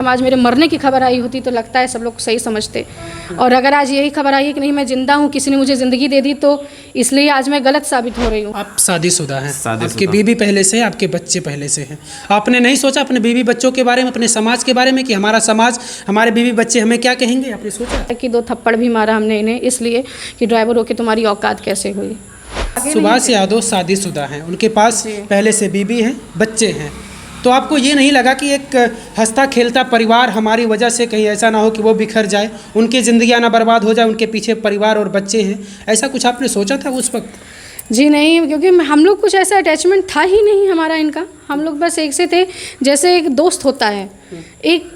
आज मेरे मरने की खबर आई होती तो लगता है सब लोग सही समझते, और अगर आज यही खबर आई है कि नहीं मैं जिंदा हूँ, किसी ने मुझे ज़िंदगी दे दी, तो इसलिए आज मैं गलत साबित हो रही हूँ। आप शादीशुदा हैं, आपकी बीवी पहले से है, आपके बच्चे पहले से हैं। आपने नहीं सोचा अपने बीवी बच्चों के बारे में, अपने समाज के बारे में कि हमारा समाज, हमारे बीवी बच्चे हमें क्या कहेंगे? आपने सोचा कि 2 थप्पड़ भी मारा हमने इन्हें, इसलिए कि ड्राइवर होकर तुम्हारी औकात कैसे हुई। सुभाष यादव शादीशुदा हैं, उनके पास पहले से बीवी है, बच्चे हैं, तो आपको ये नहीं लगा कि एक हंसता खेलता परिवार हमारी वजह से कहीं ऐसा ना हो कि वो बिखर जाए, उनकी ज़िंदगियाँ ना बर्बाद हो जाए, उनके पीछे परिवार और बच्चे हैं, ऐसा कुछ आपने सोचा था उस वक्त? जी नहीं, क्योंकि हम लोग कुछ ऐसा अटैचमेंट था ही नहीं हमारा इनका। हम लोग बस एक से थे, जैसे एक दोस्त होता है, एक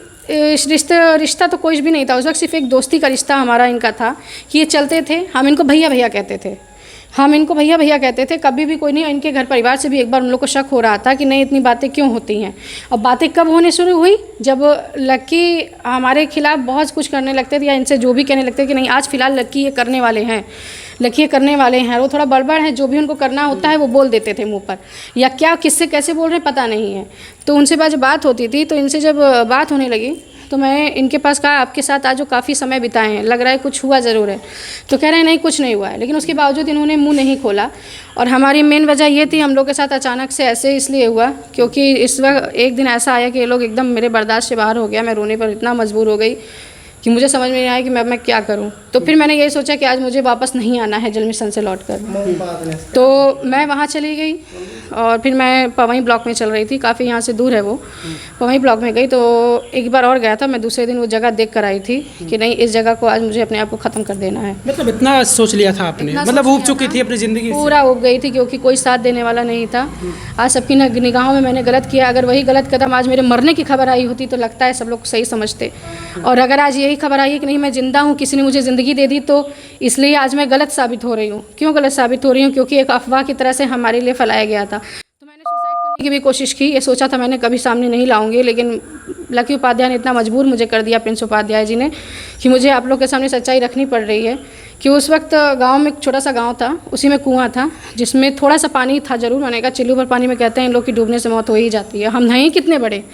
रिश्ता तो कोई भी नहीं था उस वक्त, सिर्फ एक दोस्ती का रिश्ता हमारा इनका था कि ये चलते थे। हम इनको भैया भैया कहते थे, कभी भी कोई नहीं। इनके घर परिवार से भी एक बार उन लोग को शक हो रहा था कि नहीं इतनी बातें क्यों होती हैं। और बातें कब होने शुरू हुई, जब लक्की हमारे खिलाफ बहुत कुछ करने लगते थे, या इनसे जो भी कहने लगते थे कि नहीं आज फ़िलहाल लक्की ये करने वाले हैं, वो थोड़ा बड़बड़ है, जो भी उनको करना होता है वो बोल देते थे मुँह पर, या क्या किससे कैसे बोल रहे हैं पता नहीं है। तो उनसे जब बात होती थी, तो इनसे जब बात होने लगी तो मैं इनके पास कहा आपके साथ आज जो काफ़ी समय बिताए हैं, लग रहा है कुछ हुआ ज़रूर है। तो कह रहे हैं नहीं कुछ नहीं हुआ है, लेकिन उसके बावजूद इन्होंने मुंह नहीं खोला। और हमारी मेन वजह ये थी, हम लोग के साथ अचानक से ऐसे इसलिए हुआ क्योंकि इस वक्त एक दिन ऐसा आया कि ये लोग एकदम मेरे बर्दाश्त से बाहर हो गया। मैं रोने पर इतना मजबूर हो गई कि मुझे समझ में नहीं आया कि मैं क्या करूं। तो फिर मैंने यही सोचा कि आज मुझे वापस नहीं आना है जल मिशन से लौटकर। तो मैं वहाँ चली गई और फिर मैं पवई ब्लॉक में चल रही थी, काफ़ी यहाँ से दूर है वो। पवई ब्लॉक में गई तो एक बार और गया था मैं, दूसरे दिन वो जगह देख कर आई थी कि नहीं इस जगह को आज मुझे अपने आप को ख़त्म कर देना है। मतलब इतना सोच लिया था आपने, मतलब ऊब चुकी थी अपनी ज़िंदगी, पूरा ऊब गई थी क्योंकि कोई साथ देने वाला नहीं था। आज सबकी निगाहों में मैंने गलत किया, अगर वही गलत कदम आज मेरे मरने की खबर आई होती तो लगता है सब लोग सही समझते, और अगर आज यही खबर आई है कि नहीं मैं जिंदा हूँ, किसी ने मुझे ज़िंदगी दे दी, तो इसलिए आज मैं गलत साबित हो रही हूँ। क्यों गलत साबित हो रही हूँ? क्योंकि एक अफवाह की तरह से हमारे लिए फैलाया गया था। तो मैंने सुसाइड करने की भी कोशिश की, ये सोचा था मैंने कभी सामने नहीं लाऊंगी, लेकिन लकी उपाध्याय ने इतना मजबूर मुझे कर दिया, प्रिंस उपाध्याय जी ने, कि मुझे आप लोग के सामने सच्चाई रखनी पड़ रही है कि उस वक्त गांव में एक छोटा सा गांव था, उसी में कुआं था जिसमें थोड़ा सा पानी था ज़रूर। मैंने कहा चिल्लू भर पानी में कहते हैं इन लोग की डूबने से मौत हो ही जाती है, हम नहीं कितने बड़े।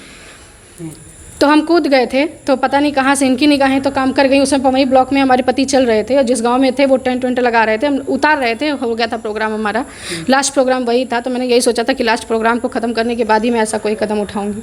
तो हम कूद गए थे, तो पता नहीं कहाँ से इनकी निगाहें तो काम कर गई। उसमें पवई ब्लॉक में हमारे पति चल रहे थे और जिस गांव में थे वो टेंट वेंट लगा रहे थे, हम उतार रहे थे, हो गया था प्रोग्राम हमारा, लास्ट प्रोग्राम वही था। तो मैंने यही सोचा था कि लास्ट प्रोग्राम को ख़त्म करने के बाद ही मैं ऐसा कोई कदम उठाऊँगी।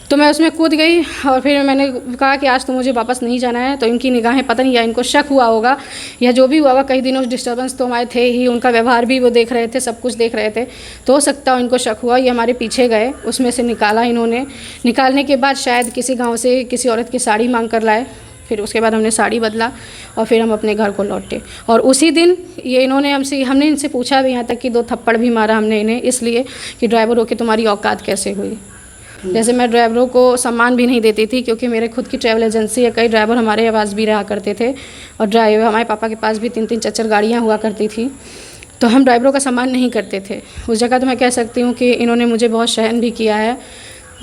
तो मैं उसमें कूद गई और फिर मैंने कहा कि आज तो मुझे वापस नहीं जाना है। तो इनकी निगाहें पता नहीं, या इनको शक हुआ होगा या जो भी हुआ होगा, कई दिनों डिस्टर्बेंस तो हमारे थे ही, उनका व्यवहार भी वो देख रहे थे, सब कुछ देख रहे थे, तो हो सकता है इनको शक हुआ। ये हमारे पीछे गए, उसमें से निकाला इन्होंने। निकालने के बाद शायद किसी गाँव से किसी औरत की साड़ी मांग कर लाए, फिर उसके बाद हमने साड़ी बदला और फिर हम अपने घर को लौटे। और उसी दिन ये इन्होंने हमने इनसे पूछा भी, यहाँ तक कि 2 थप्पड़ भी मारा हमने इन्हें, इसलिए कि ड्राइवर होकर तुम्हारी औकात कैसे हुई। जैसे मैं ड्राइवरों को सम्मान भी नहीं देती थी, क्योंकि मेरे खुद की ट्रैवल एजेंसी है, कई ड्राइवर हमारे आवास भी रहा करते थे, और ड्राइवर हमारे पापा के पास भी 3-3 4-4 गाड़ियाँ हुआ करती थी। तो हम ड्राइवरों का सम्मान नहीं करते थे उस जगह। तो मैं कह सकती हूँ कि इन्होंने मुझे बहुत सहन भी किया है,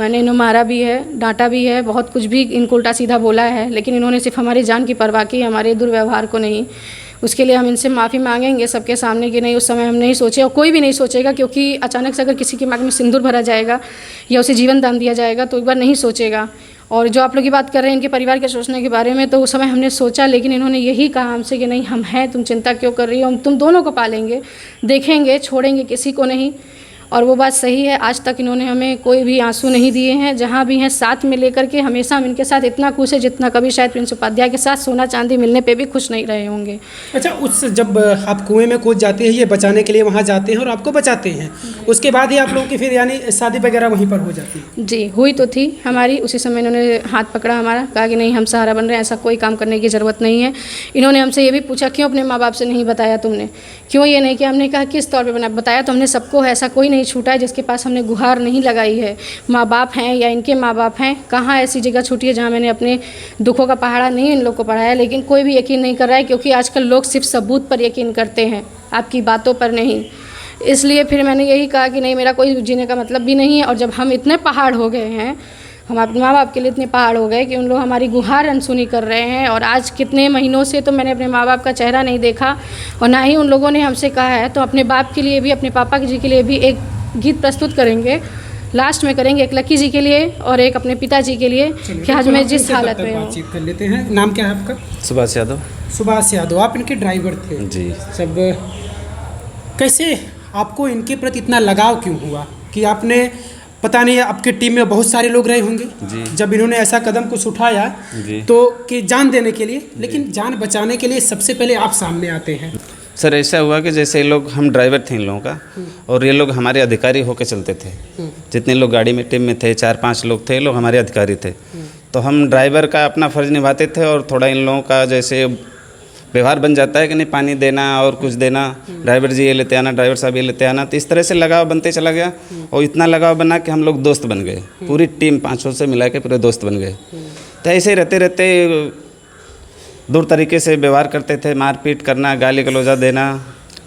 मैंने इन्हें मारा भी है, डांटा भी है, बहुत कुछ भी इनको उल्टा सीधा बोला है, लेकिन इन्होंने सिर्फ हमारी जान की परवाह की, हमारे दुर्व्यवहार को नहीं। उसके लिए हम इनसे माफ़ी मांगेंगे सबके सामने कि नहीं उस समय हम नहीं सोचे, और कोई भी नहीं सोचेगा, क्योंकि अचानक से अगर किसी के मांग में सिंदूर भरा जाएगा या उसे जीवन दान दिया जाएगा तो एक बार नहीं सोचेगा। और जो आप लोग की बात कर रहे हैं इनके परिवार के सोचने के बारे में, तो उस समय हमने सोचा, लेकिन इन्होंने यही कहा हमसे कि नहीं हम हैं, तुम चिंता क्यों कर रही हो, हम तुम दोनों को पालेंगे, देखेंगे, छोड़ेंगे किसी को नहीं। और वो बात सही है, आज तक इन्होंने हमें कोई भी आंसू नहीं दिए हैं, जहाँ भी हैं साथ में लेकर के हमेशा हम इनके साथ इतना खुश है जितना कभी शायद प्रिंस उपाध्याय के साथ सोना चांदी मिलने पे भी खुश नहीं रहे होंगे। अच्छा, उस जब आप कुएं में कूद जाते हैं, ये बचाने के लिए वहाँ जाते हैं और आपको बचाते हैं, उसके बाद ही आप लोगों की फिर यानी शादी वगैरह वहीं पर हो जाती है? जी हुई तो थी हमारी, उसी समय इन्होंने हाथ पकड़ा हमारा, कहा कि नहीं हम सहारा बन रहे हैं, ऐसा कोई काम करने की ज़रूरत नहीं है। इन्होंने हमसे ये भी पूछा क्यों अपने माँ बाप से नहीं बताया तुमने, क्यों ये नहीं किया। हमने कहा किस तौर पर बताया, तो हमने सबको है, ऐसा कोई नहीं छूटा है जिसके पास हमने गुहार नहीं लगाई है। माँ बाप हैं या इनके माँ बाप हैं, कहाँ ऐसी जगह छूटी है जहाँ मैंने अपने दुखों का पहाड़ा नहीं इन लोग को पढ़ाया, लेकिन कोई भी यकीन नहीं कर रहा है, क्योंकि आजकल लोग सिर्फ सबूत पर यकीन करते हैं, आपकी बातों पर नहीं। इसलिए फिर मैंने यही कहा कि नहीं मेरा कोई जीने का मतलब भी नहीं है। और जब हम इतने पहाड़ हो गए हैं, हम अपने माँ बाप के लिए इतने पहाड़ हो गए कि उन लोग हमारी गुहार अनसुनी कर रहे हैं, और आज कितने महीनों से तो मैंने अपने माँ बाप का चेहरा नहीं देखा, और ना ही उन लोगों ने हमसे कहा है। तो अपने बाप के लिए भी, अपने पापा जी के लिए भी एक गीत प्रस्तुत करेंगे लास्ट में करेंगे, एक लकी जी के लिए और एक अपने पिताजी के लिए कि आज मैं जिस हालत में हूँ। बातचीत कर लेते हैं। नाम क्या है आपका? सुभाष यादव। सुभाष यादव, आप इनके ड्राइवर थे जी। सब। कैसे आपको इनके प्रति इतना लगाव क्यों हुआ कि आपने, पता नहीं आपकी टीम में बहुत सारे लोग रहे होंगे जी। जब इन्होंने ऐसा कदम कुछ उठाया जी। तो कि जान देने के लिए, लेकिन जान बचाने के लिए सबसे पहले आप सामने आते हैं। सर ऐसा हुआ कि जैसे ये लोग, हम ड्राइवर थे इन लोगों का और ये लोग हमारे अधिकारी होकर चलते थे। जितने लोग गाड़ी में टीम में थे, 4-5 लोग थे, ये लोग हमारे अधिकारी थे। तो हम ड्राइवर का अपना फ़र्ज़ निभाते थे और थोड़ा इन लोगों का जैसे व्यवहार बन जाता है कि नहीं, पानी देना और कुछ देना, ड्राइवर जी ये लेते आना, ड्राइवर साहब ये लेते आना। तो इस तरह से लगाव बनते चला गया और इतना लगाव बना कि हम लोग दोस्त बन गए। पूरी टीम 500 से मिला के पूरे दोस्त बन गए। तो ऐसे ही रहते रहते दूर तरीके से व्यवहार करते थे, मारपीट करना, गाली गलौजा देना,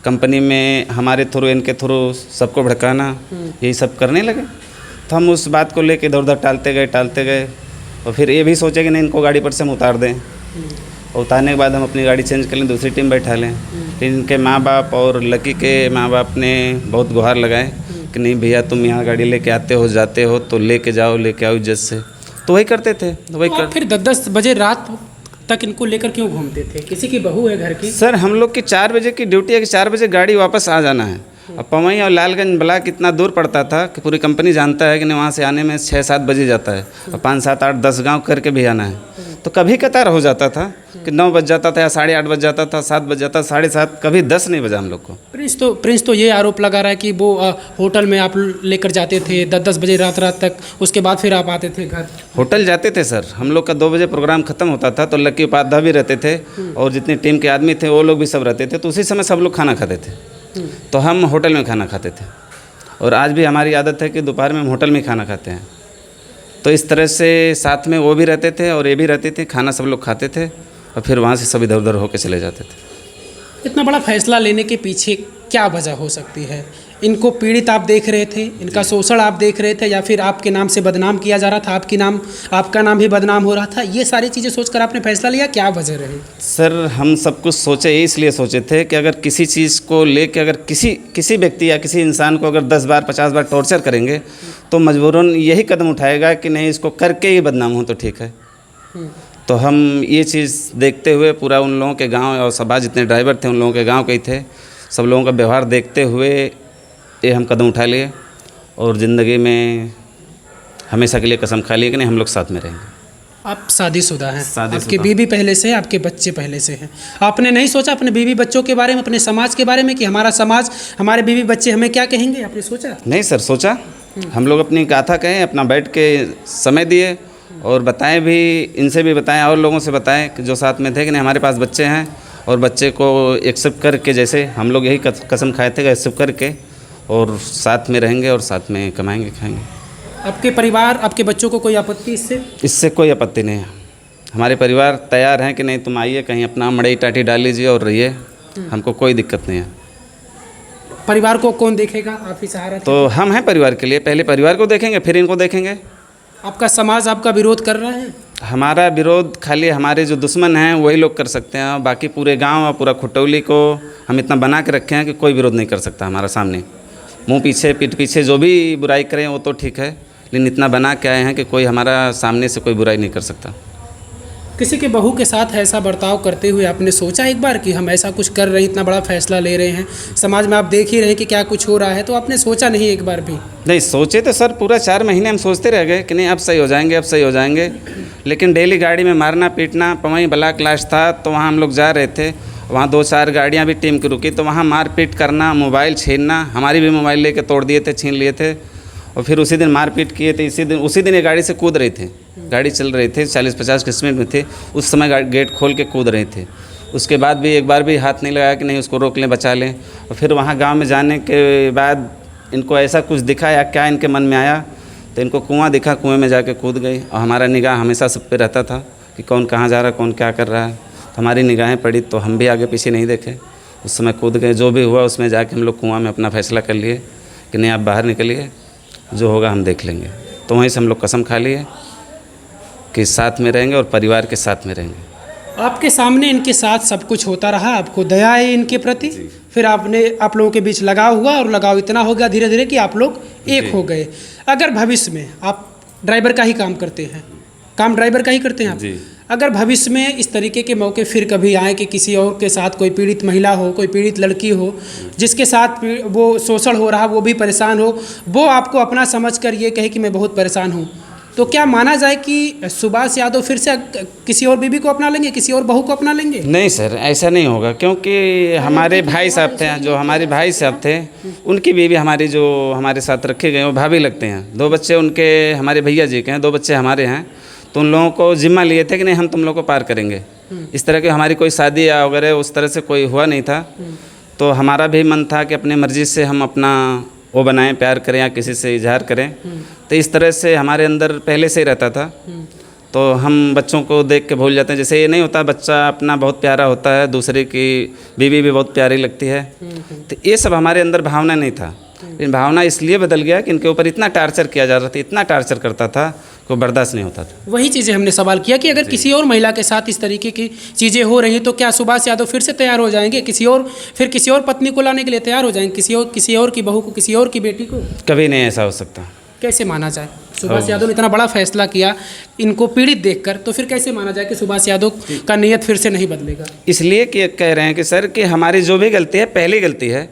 कंपनी में हमारे थ्रू इनके थ्रू सबको भड़काना, यही सब करने लगे। तो हम उस बात को लेके इधर उधर टालते गए और फिर ये भी सोचे कि नहीं, इनको गाड़ी पर से हम उतार दें। और उतारने के बाद हम अपनी गाड़ी चेंज कर लें, दूसरी टीम बैठा लें। फिर इनके माँ बाप और लकी के माँ बाप ने बहुत गुहार लगाए कि नहीं भैया, तुम यहाँ गाड़ी लेके आते हो जाते हो तो लेके जाओ, लेके आओ इज्जत से। तो वही करते थे, वही तो फिर 10-10 बजे रात तक इनको लेकर क्यों घूमते थे? किसी की बहू है घर की? सर हम लोग की 4 बजे की ड्यूटी है कि 4 बजे गाड़ी वापस आ जाना है। अब पवई और लालगंज ब्लॉक इतना दूर पड़ता था कि पूरी कंपनी जानता है कि नहीं, वहाँ से आने में 6-7 बजे जाता है और 5, 7, 8, 10 गांव करके भी आना है। तो कभी कतार हो जाता था कि 9 बज जाता था या 8:30 बज जाता था, 7 बज जाता, 7:30, कभी 10 नहीं बजा हम लोग को। प्रिंस तो ये आरोप लगा रहा है कि वो होटल में आप लेकर जाते थे 10-10 बजे रात तक, उसके बाद फिर आप आते थे घर। होटल जाते थे सर, हम लोग का 2 बजे प्रोग्राम ख़त्म होता था तो लक्की उपाध्याय भी रहते थे और जितनी टीम के आदमी थे वो लोग भी सब रहते थे। तो उसी समय सब लोग खाना खाते थे, तो हम होटल में खाना खाते थे। और आज भी हमारी आदत है कि दोपहर में हम होटल में खाना खाते हैं। तो इस तरह से साथ में वो भी रहते थे और ये भी रहते थे, खाना सब लोग खाते थे और फिर वहाँ से सब इधर उधर होकर चले जाते थे। इतना बड़ा फैसला लेने के पीछे क्या वजह हो सकती है? इनको पीड़ित आप देख रहे थे, इनका शोषण आप देख रहे थे, या फिर आपके नाम से बदनाम किया जा रहा था, आपका नाम भी बदनाम हो रहा था? ये सारी चीज़ें सोचकर आपने फैसला लिया, क्या वजह रही? सर हम सब कुछ सोचे, इसलिए सोचे थे कि अगर किसी चीज़ को लेके अगर किसी व्यक्ति या किसी इंसान को अगर 10 बार 50 बार टॉर्चर करेंगे तो मजबूरन यही कदम उठाएगा कि नहीं, इसको करके ही बदनाम हो तो ठीक है। तो हम ये चीज़ देखते हुए पूरा उन लोगों के गांव और सभा जितने ड्राइवर थे उन लोगों के गांव के ही थे, सब लोगों का व्यवहार देखते हुए ये हम कदम उठा लिए और ज़िंदगी में हमेशा के लिए कसम खा लिए कि नहीं, हम लोग साथ में रहेंगे। आप शादीशुदा हैं, शादीशुदा। आपकी बीवी पहले से है, आपके बच्चे पहले से हैं। आपने नहीं सोचा अपने बीवी बच्चों के बारे में, अपने समाज के बारे में कि हमारा समाज, हमारे बीवी बच्चे हमें क्या कहेंगे? आपने सोचा? नहीं सर, सोचा। हम लोग अपनी गाथा कहें, अपना बैठ के समय दिए और बताएं भी, इनसे भी बताएं और लोगों से बताएं कि जो साथ में थे कि नहीं हमारे पास बच्चे हैं और बच्चे को एक्सेप्ट करके, जैसे हम लोग यही कसम खाए थे कि एक्सेप्ट करके और साथ में रहेंगे और साथ में कमाएंगे खाएंगे। आपके परिवार, आपके बच्चों को कोई आपत्ति इससे? इससे कोई आपत्ति नहीं है। हमारे परिवार तैयार हैं कि नहीं तुम आइए, कहीं अपना मड़ई टाटी डाल लीजिए और रहिए, हमको कोई दिक्कत नहीं है। परिवार को कौन देखेगा? आप ही सहारा थे। तो हम हैं परिवार के लिए, पहले परिवार को देखेंगे फिर इनको देखेंगे। आपका समाज आपका विरोध कर रहा है? हमारा विरोध खाली हमारे जो दुश्मन हैं वही लोग कर सकते हैं, बाकी पूरे गांव और पूरा खुटौली को हम इतना बना के रखे हैं कि कोई विरोध नहीं कर सकता हमारा सामने। मुंह पीछे पीठ पीछे जो भी बुराई करें वो तो ठीक है, लेकिन इतना बना के आए हैं कि कोई हमारा सामने से कोई बुराई नहीं कर सकता। किसी के बहू के साथ ऐसा बर्ताव करते हुए आपने सोचा एक बार कि हम ऐसा कुछ कर रहे हैं, इतना बड़ा फैसला ले रहे हैं, समाज में आप देख ही रहे हैं कि क्या कुछ हो रहा है, तो आपने सोचा नहीं एक बार भी? नहीं सोचे तो सर पूरा 4 महीने हम सोचते रह गए कि नहीं अब सही हो जाएंगे, अब सही हो जाएंगे। लेकिन डेली गाड़ी में मारना पीटना, पवई ब्लॉक लास्ट था तो वहाँ हम लोग जा रहे थे, वहाँ 2-4 गाड़ियाँ भी टीम की रुकी तो वहाँ मारपीट करना, मोबाइल छीनना, हमारी भी मोबाइल लेके तोड़ दिए थे, छीन लिए थे। और फिर उसी दिन मारपीट किए थे। उसी दिन ये गाड़ी से कूद रहे थे, गाड़ी चल रही थी 40-50 की स्पीड में थे, उस समय गेट खोल के कूद रहे थे। उसके बाद भी एक बार भी हाथ नहीं लगाया कि नहीं उसको रोक लें, बचा लें। और फिर वहाँ गांव में जाने के बाद इनको ऐसा कुछ दिखा या क्या इनके मन में आया तो इनको कुआं दिखा, कुएं में जाके कूद गई। और हमारा निगाह हमेशा सब पे रहता था कि कौन कहाँ जा रहा है, कौन क्या कर रहा है। तो हमारी निगाहें पड़ी तो हम भी आगे पीछे नहीं देखे, उस समय कूद गए। जो भी हुआ उसमें जाके हम लोग कुआं में अपना फैसला कर लिए कि नहीं आप बाहर निकलिए, जो होगा हम देख लेंगे। तो वहीं से हम लोग कसम खा लिए कि साथ में रहेंगे और परिवार के साथ में रहेंगे। आपके सामने इनके साथ सब कुछ होता रहा, आपको दया है इनके प्रति, फिर आप लोगों के बीच लगाव हुआ और लगाव इतना हो गया धीरे धीरे कि आप लोग एक हो गए। अगर भविष्य में आप ड्राइवर का ही काम करते हैं, काम ड्राइवर का ही करते हैं आप, अगर भविष्य में इस तरीके के मौके फिर कभी आए कि किसी और के साथ कोई पीड़ित महिला हो, कोई पीड़ित लड़की हो, जिसके साथ वो शोषण हो रहा, वो भी परेशान हो, वो आपको अपना समझकर ये कहे कि मैं बहुत परेशान हूँ, तो क्या माना जाए कि सुभाष यादव फिर से किसी और बीबी को अपना लेंगे, किसी और बहू को अपना लेंगे? नहीं सर, ऐसा नहीं होगा, क्योंकि हमारे भाई साहब थे, जो हमारे भाई साहब थे, उनकी बीवी हमारी जो हमारे साथ रखे गए वो भाभी लगते हैं। 2 बच्चे उनके हमारे भैया जी के हैं, 2 बच्चे हमारे हैं। तो उन लोगों को जिम्मा लिए थे कि नहीं हम तुम लोगों को पार करेंगे। इस तरह की हमारी कोई शादी या वगैरह उस तरह से कोई हुआ नहीं था। तो हमारा भी मन था कि अपने मर्ज़ी से हम अपना वो बनाएं, प्यार करें या किसी से इजहार करें। तो इस तरह से हमारे अंदर पहले से ही रहता था। तो हम बच्चों को देख के भूल जाते हैं। जैसे ये नहीं होता, बच्चा अपना बहुत प्यारा होता है, दूसरे की बीवी भी बहुत प्यारी लगती है। तो ये सब हमारे अंदर भावना नहीं था। लेकिन भावना इसलिए बदल गया कि इनके ऊपर इतना टार्चर किया जा रहा था, इतना टार्चर करता था, को बर्दाश्त नहीं होता था। वही चीज़ें हमने सवाल किया कि अगर किसी और महिला के साथ इस तरीके की चीज़ें हो रही तो क्या सुभाष यादव फिर से तैयार हो जाएंगे, किसी और पत्नी को लाने के लिए तैयार हो जाएंगे, किसी और की बहू को, किसी और की बेटी को? कभी नहीं ऐसा हो सकता। कैसे माना जाए? सुभाष यादव ने इतना बड़ा फैसला किया इनको पीड़ित देखकर, तो फिर कैसे माना जाए कि सुभाष यादव का नीयत फिर से नहीं बदलेगा? इसलिए कि कह रहे हैं कि सर कि हमारी जो भी गलती है पहली गलती है।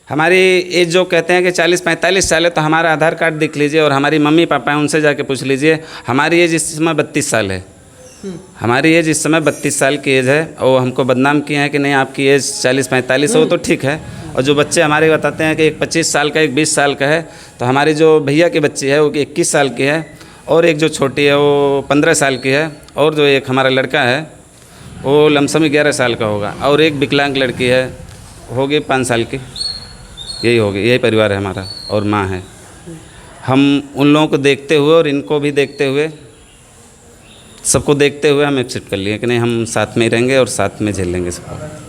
हमारी एज जो कहते हैं कि 40-45 साल है, तो हमारा आधार कार्ड देख लीजिए और हमारी मम्मी पापा हैं उनसे जाके पूछ लीजिए। हमारी एज इस समय 32 साल है। हमारी एज इस समय 32 साल की एज है और हमको बदनाम किए हैं कि नहीं आपकी एज 40-45 हो तो ठीक है। और जो बच्चे हमारे बताते हैं कि एक 25 साल का, एक 20 साल का है, तो हमारी जो भैया की बच्ची है वो 21 साल की है और एक जो छोटी है वो 15 साल की है और जो एक हमारा लड़का है वो लमसम 11 साल का होगा और एक विकलांग लड़की है, होगी 5 साल की। यही होगी, यही परिवार है हमारा और माँ है। हम उन लोगों को देखते हुए और इनको भी देखते हुए, सबको देखते हुए हम एक्सेप्ट कर लिए कि नहीं हम साथ में ही रहेंगे और साथ में झेल लेंगे सबको।